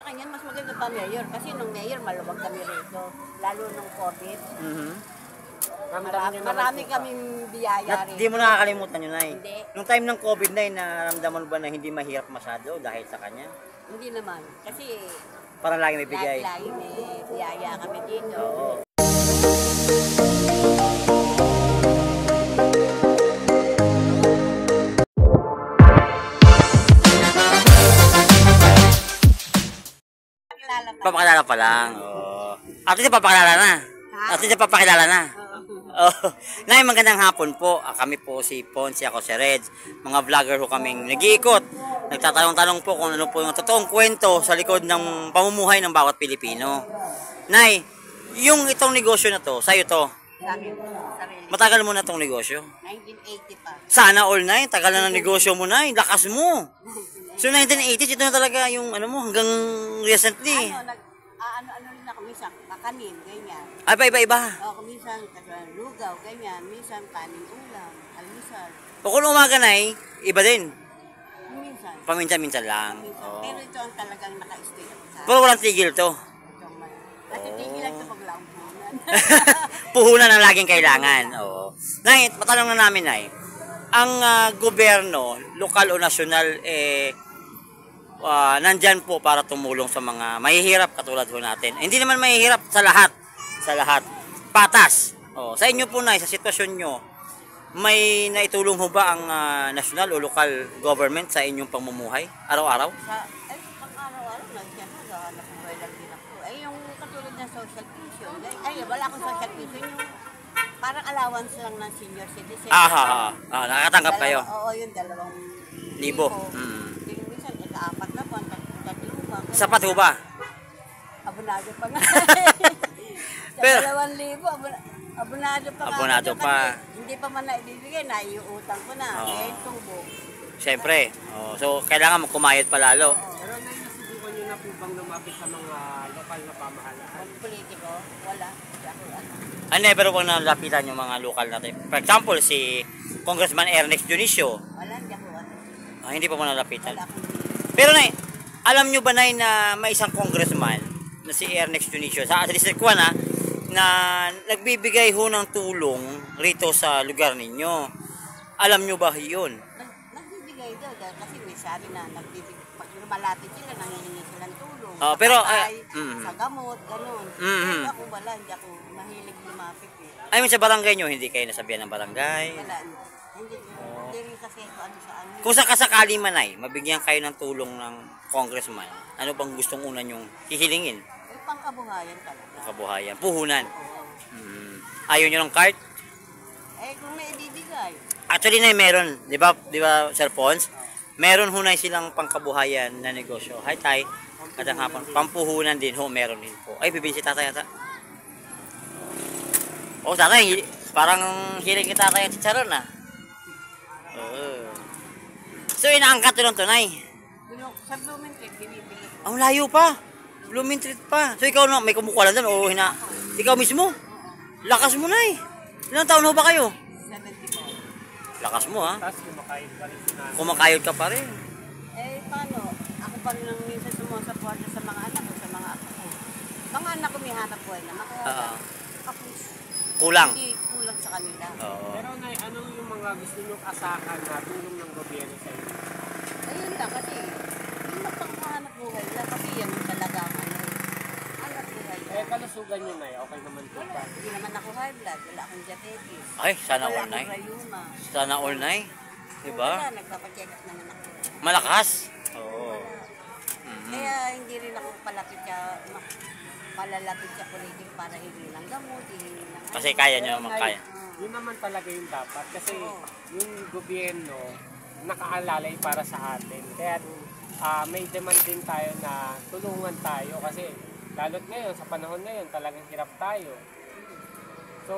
kanya, mas maganda pa mayor. Kasi nung mayor, maluwag kami rito. Lalo nung COVID. Marami kaming biyaya rito. Hindi mo nakakalimutan yun, Nay? Hindi. Nung time ng COVID, Nay, naramdaman mo ba na hindi mahirap masyado dahil sa kanya? Hindi naman. Kasi Parang lagi may bigay. lagi may biyaya kami dito. Oo. Papakilala pa lang. Oh. At siya papakilala na. At siya papakilala na. Oh. Nay, magandang hapon po. Kami po si Ponce, ako si Reds. Mga vlogger ho kaming nag-iikot. Nagtatanong-tanong po kung ano po yung totoong kwento sa likod ng pamumuhay ng bawat Pilipino. Nay, yung itong negosyo na to, sa'yo to. Sa akin, sarili. Matagal mo na itong negosyo. 1980 pa. Sana all, Nay. Tagal na ng negosyo mo, Nay. Lakas mo. So 1980s, ito na talaga yung ano mo hanggang recently. Ano rin ako, minsan kakanin, ganyan. Ay, iba-iba. O, minsan lugaw, ganyan. Minsan kanin ulam, almusal. O kung umaga, Nay, iba din. Minsan. Paminsan-minsan lang. Minsan. Oo. Pero ito ang talagang naka-stay ako sa Pero walang tigil to. Kasi tigilan ito pag lang puhunan. Puhunan ang laging kailangan. Oo. Nay, matanong na namin, Nay. Ang gobyerno, lokal o nasyonal, nandyan po para tumulong sa mga mahihirap katulad ho natin. Hindi naman mahihirap sa lahat. Sa lahat. Patas. Oh, sa inyo po, Nay, sa sitwasyon nyo, may naitulong ho ba ang national o local government sa inyong pamumuhay? Araw-araw? Pang araw-araw, naghanap buhay lang din ako. Yung katulad ng social pension. Wala akong social pension. Yung parang allowance lang ng senior citizen. Nakatanggap kayo? Oo, yung 2,000. Minsan, ika-4 na buwan, 3 buwan. Sapat ho ba? Abonado pa nga. Sa Pero 2,000, abonado pa nga. Abonado pa. Hindi pa man naibibigay, naiuutang ko na. Eh, tubo. Siyempre. So, kailangan kumayod pa lalo. Pero nasubukan nyo na po bang lumapit sa mga lokal na pamahalaan? Ang politiko, wala. Never po nalapitan yung mga lokal natin. For example, si Congressman Ernest Dionisio. Wala, hindi ako. Hindi pa po nalapitan. Wala akong Pero, Nay, alam nyo ba, Nay, na may isang congressman na si Ernest Dionisio sa District 1 na nagbibigay ho ng tulong rito sa lugar ninyo. Alam nyo ba yun? Nagbibigay daw kasi may sabi na nagbibigay. Pag malapit sila, nangihingi silang tulong. Pero, sa gamot, gano'n. Pero ako wala, hindi ako mahilig lumapit eh. I mean, sa barangay nyo, hindi kayo nasabihan ng barangay? Wala. Hindi rin kasi ano sa ano. Kung sakasakali man, Nay, mabigyan kayo ng tulong ng congressman, ano bang gustong una nyong hihilingin? Pangkabuhayan talaga. Kabuhayan, puhunan. Ayaw nyo ng cart? Kung may ibibigay. Actually, Nay, meron. Di ba, Sir Pons? Meron hunay silang pangkabuhayan na negosyo. Hi, Tay. Kadang hapon. Pampuhunan din ho, meron din po. Ay, bibili si tatay yata. Tatay, parang hiling ni tatay ang chicharon, So, inaangkat ko lang to, Nay. Sa Blumentritt, binibili. Ang layo pa. Blumentritt pa. So, ikaw na, may kumukuha lang doon. Ikaw mismo. Lakas mo, Nay. Ilang taon ho ba kayo? 74. Lakas mo, ha? Tapos kumakayod pa rin sila. Kumakayod ka pa rin. Paano? Ako pa rin ang minsan sumusuporta sa mga anak ko, sa mga apo ko. Mga anak ko may hanap buhay naman. Kaya kapos. Kulang. Hindi kulang sa kanila. Pero, Nay, ano yung mga gusto nyo asahan na tulong ng gobyerno sa inyo? Ayun lang kasi, yung magpanghanap buhay lang kasi yan ang talagang hanap buhay lang. Kalusugan nyo, Nay, okay naman po ba? Hindi naman ako high blood, wala akong diabetes. Ay, sana Wala all, Nay. akong rayuma. Sana all, Nay. Diba? Wala, nagpapacheck up naman ako. Malakas. Oo. Kaya hindi rin ako palalapit sa politik para hindi lang gamot, hindi lang Kasi kaya nyo naman, kaya. Yun naman talaga yung dapat. Kasi yung gobyerno, nakaalalay para sa atin. Kaya may demand din tayo na tulungan tayo. Kasi lalo't ngayon, sa panahon ngayon, talagang hirap tayo. So,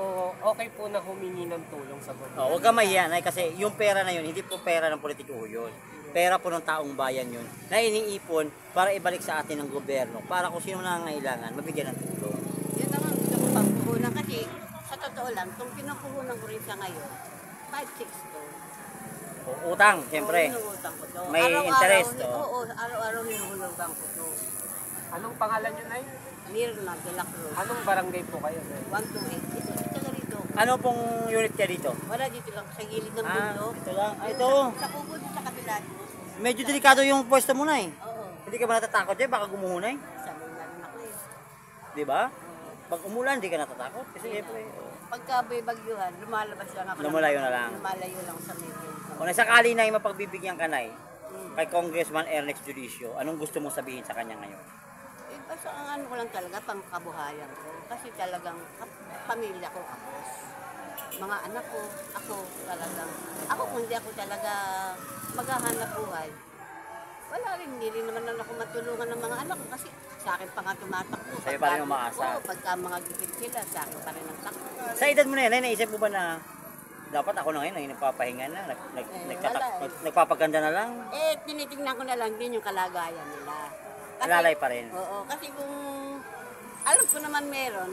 okay po na humingi ng tulong sa gobyerno. Huwag ka mahiya, Nay, kasi yung pera na yun, hindi po pera ng politiko yun. Pera po ng taong bayan yun, na iniipon para ibalik sa atin ng gobyerno, para kung sino nangangailangan, mabigyan ng tulong. Yun naman gusto ko pagpuhunan kasi sa totoo lang, itong pinupuhunan ko rin sa ngayon, 5-6 to. Utang, siyempre. Oo, inuutang ko to. May interest, Oo, araw-araw hinuhulugan ko to. Anong pangalan nyo, Nay? Mirna de la Cruz. Anong barangay po kayo, Nay? 128. Ito, taga rito. Ano pong unit niya dito? Wala dito lang sa gilid ng Ah, bundok. ito lang. Ah, ito. Sa kubo sa kabila. Medyo delikado yung pwesto mo na eh. Oo. Hindi ka ba natatakot dyan? Baka gumuhunay. Sabi nga rin ako eh. Di ba? Pag umulan, hindi ka natatakot. Kasi siyempre, Pagka may bagyuhan, lumalabas lang ako. Lumalayo na lang. Lumalayo lang sa media. kung sakali na mapagbibigyan ka na kay Congressman Ernest Judicio, anong gusto mong sabihin sa kanya ngayon? Eh, basta ang ano ko lang talaga, pang kabuhayan ko. Kasi talagang pamilya ko ako. Mga anak ko, ako talagang. Ako kung hindi ako talaga maghahanap buhay, wala rin, hindi rin naman ako matulungan ng mga anak ko kasi sa akin pa nga tumatakbo. Sa'yo pa rin umaasa. Oo, pagka mga gigit sila, sa akin pa rin ang takbo. Sa edad mo na yan, naisip mo ba na dapat ako na ngayon, nagpapahinga na, wala eh. nagpapaganda na lang? Eh, tinitingnan ko na lang din yung kalagayan nila. Alalay pa rin. Oo, kasi kung alam ko naman meron,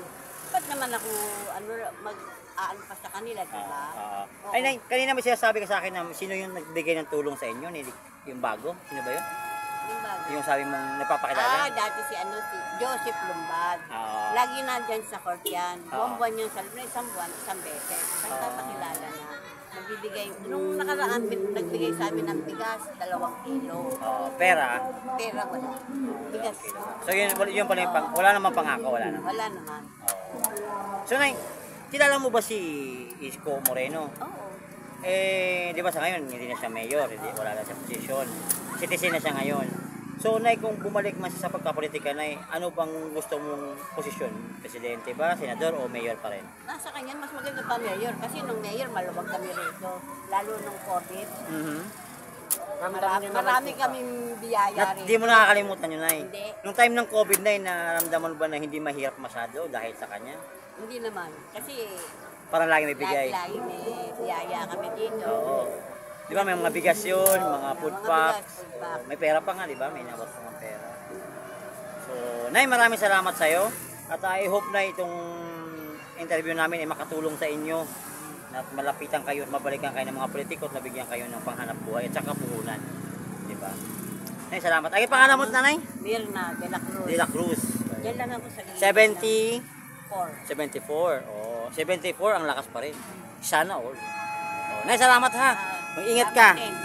ba't naman ako mag-aano pa sa kanila, di ba? Oo. Ay, Nay, kanina may sinasabi ka sa akin na sino yung nagbigay ng tulong sa inyo, yung bago? Sino ba yun? Yung bago. Yung sabi mong nagpapakilala? Dati si Joseph Lumbad. Oo. Lagi na dyan sa court yan. Oo. Buwan yan sa isang buwan, isang beses. Nagpapakilala na. Nagbibigay, nung nakaraan, nagbigay sa amin ng bigas, 2 kilo. Pera. Pera wala. Bigas. So yun pala yung wala namang pangako, wala naman. Wala naman. So Nay, kilala mo ba si Isko Moreno? Oo. Di ba sa ngayon, hindi na siya mayor, wala na siya posisyon. Citizen na siya ngayon. So Nay, kung bumalik man siya sa pagkapolitika, Nay, ano bang gusto mong posisyon? Presidente ba, senador o mayor pa rin? Nasa kanya, mas maganda pa mayor. Kasi nung mayor, maluwag kami rito. Lalo nung COVID. Marami kaming biyaya rin. Hindi mo nakakalimutan yun, Nay. Hindi. Nung time ng COVID, Nay, naramdaman mo ba na hindi mahirap masyado dahil sa kanya? Hindi naman. Kasi Parang lagi may bigay. lagi may biyaya kami dito. Oo. Di ba may mga bigas yun, mga food Mga packs. bigas, food pack. May pera pa nga, di ba? May nabot pa ng pera. So, Nay, maraming salamat sa'yo. At I hope na itong interview namin ay makatulong sa inyo. Na malapitan kayo at mabalikan kayo ng mga politiko at nabigyan kayo ng panghanap buhay at saka puhunan. Di ba? Nay, salamat. Ay, pangalan mo, Nanay? Mirna de la Cruz. De la Cruz. Diyan lang ako sa gilid. 74. 74. Oh, 74 ang lakas pa rin. Sana all. Oh, Nay, salamat ha. Mag-ingat ka. Salamat din.